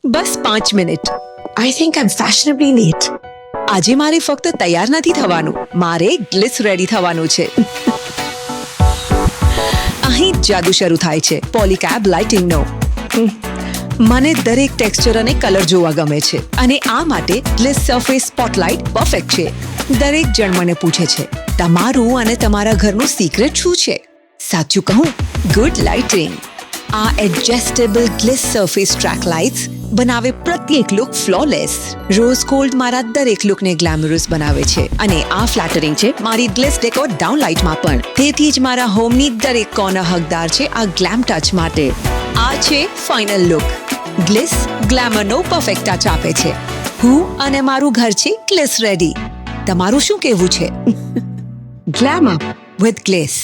Bus 5 minute. I think I'm fashionably late. આજે મારે ફક્ત તૈયાર નથી થવાનું, મારે ગ્લિસ રેડી થવાનું છે. અહીં જ જાદુ શરૂ થાય છે પોલીકેબ લાઇટિંગનો. મને દરેક ટેક્સચર અને કલર જોવા ગમે છે અને આ માટે ગ્લિસ સરફેસ સ્પોટલાઇટ પરફેક્ટ છે. દરેક જણ મને પૂછે છે, તમારું અને તમારા ઘરનું સિક્રેટ શું છે? સાચું કહું, ગુડ લાઇટિંગ. આ એડજસ્ટેબલ ગ્લિસ સરફેસ ટ્રેક લાઇટ્સ બનાવે પ્રત્યેક લુક ફ્લોલેસ. રોઝ ગોલ્ડ મારા દરેક લુકને ગ્લેમરસ બનાવે છે અને આ ફ્લેટરિંગ છે મારી ગ્લિસ ડેકોર ડાઉન લાઇટમાં પણ. તેથી જ મારા હોમની દરેક કોર્નર હકદાર છે આ ગ્લેમ ટચ માટે. આ છે ફાઇનલ લુક. ગ્લિસ ગ્લેમરનો પરફેક્ટ ટચ આપે છે. હું અને મારું ઘર છે ગ્લિસ રેડી. તમારું શું કહેવું છે? Glamour. વિથ ગ્લિસ.